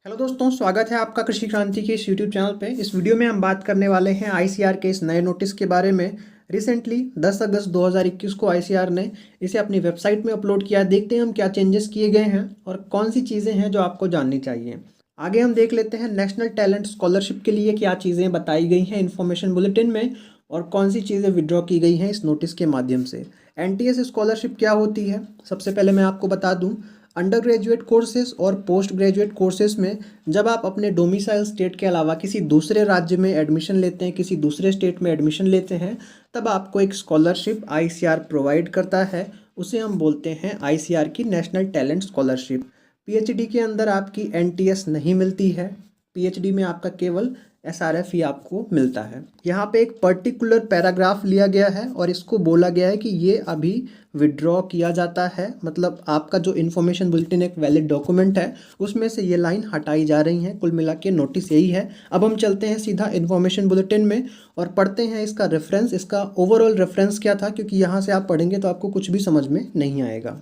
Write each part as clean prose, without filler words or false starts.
Hello दोस्तों, स्वागत है आपका कृषि क्रांति के इस यूट्यूब चैनल पे। इस वीडियो में हम बात करने वाले हैं आईसीआर के इस नए नोटिस के बारे में। रिसेंटली 10 अगस्त 2021 को आईसीआर ने इसे अपनी वेबसाइट में अपलोड किया है। देखते हैं हम क्या चेंजेस किए गए हैं और कौन सी चीज़ें हैं जो आपको जाननी चाहिए। आगे हम देख लेते हैं नेशनल टैलेंट स्कॉलरशिप के लिए क्या चीज़ें बताई गई हैं इन्फॉर्मेशन बुलेटिन में और कौन सी चीज़ें विड्रॉ की गई हैं इस नोटिस के माध्यम से। एनटीएस स्कॉलरशिप क्या होती है, सबसे पहले मैं आपको बता दूं। अंडर ग्रेजुएट कोर्सेज और पोस्ट ग्रेजुएट कोर्सेज में जब आप अपने डोमिसाइल स्टेट के अलावा किसी दूसरे राज्य में एडमिशन लेते हैं, किसी दूसरे स्टेट में एडमिशन लेते हैं, तब आपको एक स्कॉलरशिप आईसीआर प्रोवाइड करता है। उसे हम बोलते हैं आईसीआर की नेशनल टैलेंट स्कॉलरशिप। पीएचडी के अंदर आपकी एनटीएस नहीं मिलती है। पीएचडी में आपका केवल एसआरएफ ही आपको मिलता है। यहाँ पे एक पर्टिकुलर पैराग्राफ लिया गया है और इसको बोला गया है कि ये अभी विड्रॉ किया जाता है। मतलब आपका जो इन्फॉर्मेशन बुलेटिन एक वैलिड डॉक्यूमेंट है, उसमें से ये लाइन हटाई जा रही है। कुल मिला के नोटिस यही है। अब हम चलते हैं सीधा इन्फॉर्मेशन बुलेटिन में और पढ़ते हैं इसका रेफरेंस, इसका ओवरऑल रेफरेंस क्या था, क्योंकि यहाँ से आप पढ़ेंगे तो आपको कुछ भी समझ में नहीं आएगा।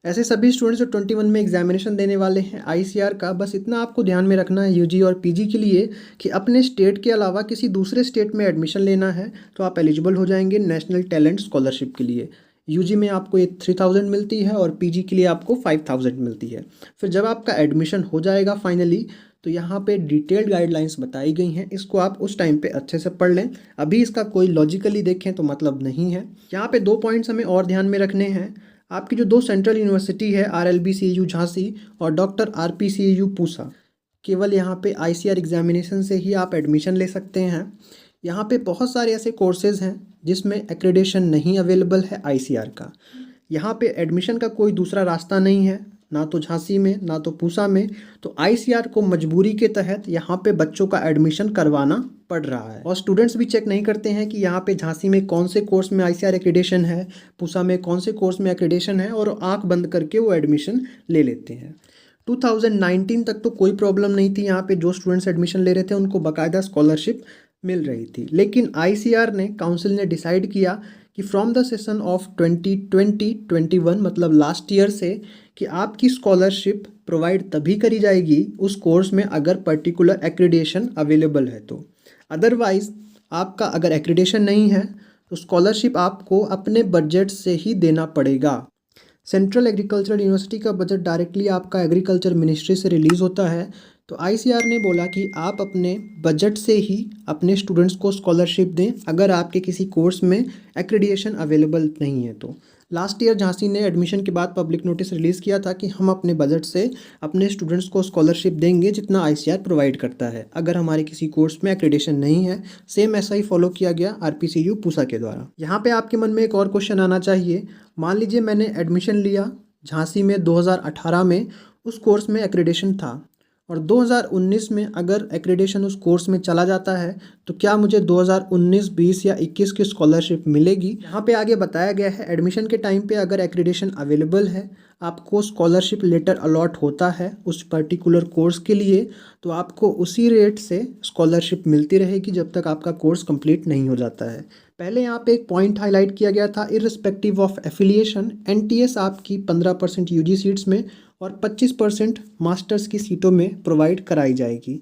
ऐसे सभी स्टूडेंट्स जो 21 में एग्जामिनेशन देने वाले हैं आईसीआर का, बस इतना आपको ध्यान में रखना है यूजी और पीजी के लिए कि अपने स्टेट के अलावा किसी दूसरे स्टेट में एडमिशन लेना है तो आप एलिजिबल हो जाएंगे नेशनल टैलेंट स्कॉलरशिप के लिए। यूजी में आपको ये 3000 मिलती है और पीजी के लिए आपको 5000 मिलती है। फिर जब आपका एडमिशन हो जाएगा फाइनली, तो यहाँ पे डिटेल्ड गाइडलाइंस बताई गई हैं। इसको आप उस टाइम पे अच्छे से पढ़ लें। अभी इसका कोई लॉजिकली देखें तो मतलब नहीं है। यहाँ पे 2 पॉइंट्स हमें और ध्यान में रखने हैं। आपकी जो 2 सेंट्रल यूनिवर्सिटी है, आरएलबी-सीयू झांसी और डॉक्टर आरपी-सीयू पूसा, केवल यहाँ पे आईसीआर एग्जामिनेशन से ही आप एडमिशन ले सकते हैं। यहाँ पे बहुत सारे ऐसे कोर्सेज़ हैं जिसमें एक्रेडिशन नहीं अवेलेबल है आईसीआर का। यहाँ पे एडमिशन का कोई दूसरा रास्ता नहीं है, ना तो झांसी में ना तो पूसा में। तो आईसीआर को मजबूरी के तहत यहाँ पे बच्चों का एडमिशन करवाना पड़ रहा है। और स्टूडेंट्स भी चेक नहीं करते हैं कि यहाँ पे झांसी में कौन से कोर्स में आईसीआर एक्रेडिशन है, पूसा में कौन से कोर्स में एक्रेडिशन है, और आंख बंद करके वो एडमिशन ले लेते हैं। 2019 तक तो कोई प्रॉब्लम नहीं थी। यहाँ पे जो स्टूडेंट्स एडमिशन ले रहे थे उनको बाकायदा स्कॉलरशिप मिल रही थी। लेकिन आईसीआर ने, काउंसिल ने डिसाइड किया कि फ्रॉम द सेशन ऑफ 2020-21 मतलब लास्ट ईयर से, कि आपकी स्कॉलरशिप प्रोवाइड तभी करी जाएगी उस कोर्स में अगर पर्टिकुलर एक्रेडिशन अवेलेबल है तो। अदरवाइज़ आपका अगर एक्रेडिशन नहीं है तो स्कॉलरशिप आपको अपने बजट से ही देना पड़ेगा। सेंट्रल एग्रीकल्चरल यूनिवर्सिटी का बजट डायरेक्टली आपका एग्रीकल्चर मिनिस्ट्री से रिलीज़ होता है। तो आईसीआर ने बोला कि आप अपने बजट से ही अपने स्टूडेंट्स को स्कॉलरशिप दें अगर आपके किसी कोर्स में एक्रेडिटेशन अवेलेबल नहीं है तो। लास्ट ईयर झांसी ने एडमिशन के बाद पब्लिक नोटिस रिलीज़ किया था कि हम अपने बजट से अपने स्टूडेंट्स को स्कॉलरशिप देंगे जितना आईसीआर प्रोवाइड करता है अगर हमारे किसी कोर्स में एक्रेडिटेशन नहीं है। सेम ऐसा ही फॉलो किया गया आरपीसीयू पूसा के द्वारा। यहाँ पे आपके मन में एक और क्वेश्चन आना चाहिए। मान लीजिए मैंने एडमिशन लिया झांसी में 2018 में, उस कोर्स में एक्रेडिटेशन था, और 2019 में अगर एक्रेडिटेशन उस कोर्स में चला जाता है तो क्या मुझे 2019, 20 या 21 की स्कॉलरशिप मिलेगी? यहाँ पे आगे बताया गया है एडमिशन के टाइम पे अगर एक्रेडिटेशन अवेलेबल है, आपको स्कॉलरशिप लेटर अलॉट होता है उस पर्टिकुलर कोर्स के लिए, तो आपको उसी रेट से स्कॉलरशिप मिलती रहेगी जब तक आपका कोर्स कंप्लीट नहीं हो जाता है। पहले यहाँ पे एक पॉइंट हाईलाइट किया गया था, इर्रिस्पेक्टिव ऑफ एफिलिएशन एनटीएस आपकी 15% यूजी सीट्स में और 25% मास्टर्स की सीटों में प्रोवाइड कराई जाएगी।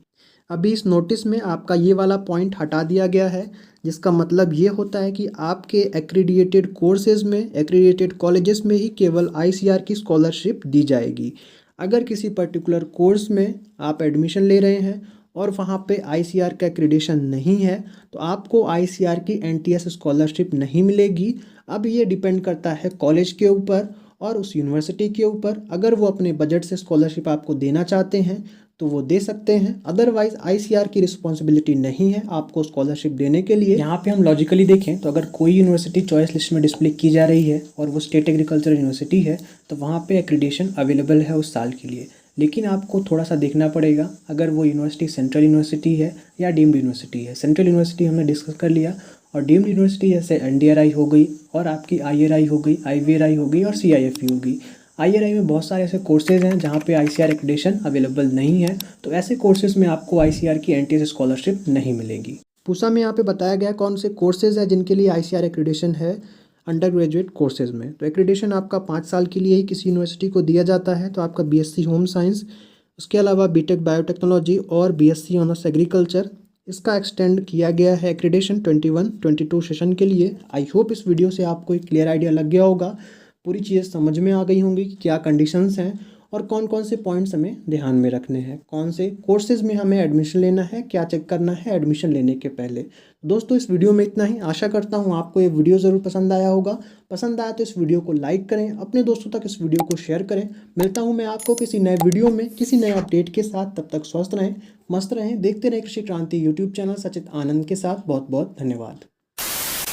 अभी इस नोटिस में आपका ये वाला पॉइंट हटा दिया गया है, जिसका मतलब ये होता है कि आपके एक्रीडिएटेड कोर्सेज में, एक्रीडिएटेड कॉलेजेस में ही केवल आईसीआर की स्कॉलरशिप दी जाएगी। अगर किसी पर्टिकुलर कोर्स में आप एडमिशन ले रहे हैं और वहाँ पे आईसीआर का एक्रेडिटेशन नहीं है तो आपको आईसीआर की एनटीएस स्कॉलरशिप नहीं मिलेगी। अब ये डिपेंड करता है कॉलेज के ऊपर और उस यूनिवर्सिटी के ऊपर। अगर वो अपने बजट से स्कॉलरशिप आपको देना चाहते हैं तो वो दे सकते हैं, अदरवाइज आईसीआर की रिस्पॉन्सिबिलिटी नहीं है आपको स्कॉलरशिप देने के लिए। यहाँ पे हम लॉजिकली देखें तो अगर कोई यूनिवर्सिटी चॉइस लिस्ट में डिस्प्ले की जा रही है और वो स्टेट एग्रीकल्चर यूनिवर्सिटी है तो वहाँ पे एक्रेडिटेशन अवेलेबल है उस साल के लिए। लेकिन आपको थोड़ा सा देखना पड़ेगा अगर वो यूनिवर्सिटी सेंट्रल यूनिवर्सिटी है या डीम्ड यूनिवर्सिटी है। सेंट्रल यूनिवर्सिटी हमने डिस्कस कर लिया, और डीम्ड यूनिवर्सिटी जैसे एनडीआरआई हो गई और आपकी आईआरआई हो गई, आईवीआरआई हो गई और सीआईएफई हो गई। आईआरआई में बहुत सारे ऐसे कोर्सेज हैं जहाँ पे आईसीआर एक्रेडिटेशन अवेलेबल नहीं है, तो ऐसे कोर्सेज में आपको आईसीआर की एनटीएस स्कॉलरशिप नहीं मिलेगी। पूसा में यहाँ पे बताया गया कौन से कोर्सेज हैं जिनके लिए आईसीआर एक्रेडिटेशन है अंडर ग्रेजुएट कोर्सेज में। तो एक्रेडिटेशन आपका 5 साल के लिए ही किसी यूनिवर्सिटी को दिया जाता है। तो आपका बीएससी होम साइंस, उसके अलावा बीटेक बायोटेक्नोलॉजी और बीएससी ऑनर्स एग्रीकल्चर, इसका एक्सटेंड किया गया है एक्रीडेशन 21-22 सेशन के लिए। आई होप इस वीडियो से आपको एक क्लियर आइडिया लग गया होगा, पूरी चीज़ें समझ में आ गई होंगी कि क्या कंडीशंस हैं और कौन कौन से पॉइंट्स हमें ध्यान में रखने हैं, कौन से कोर्सेज़ में हमें एडमिशन लेना है, क्या चेक करना है एडमिशन लेने के पहले। दोस्तों इस वीडियो में इतना ही। आशा करता हूँ आपको ये वीडियो ज़रूर पसंद आया होगा। पसंद आया तो इस वीडियो को लाइक करें, अपने दोस्तों तक इस वीडियो को शेयर करें। मिलता हूँ मैं आपको किसी नए वीडियो में किसी नए अपडेट के साथ। तब तक स्वस्थ रहें, मस्त रहें, देखते रहें कृषि क्रांति यूट्यूब चैनल सचित आनंद के साथ। बहुत बहुत धन्यवाद।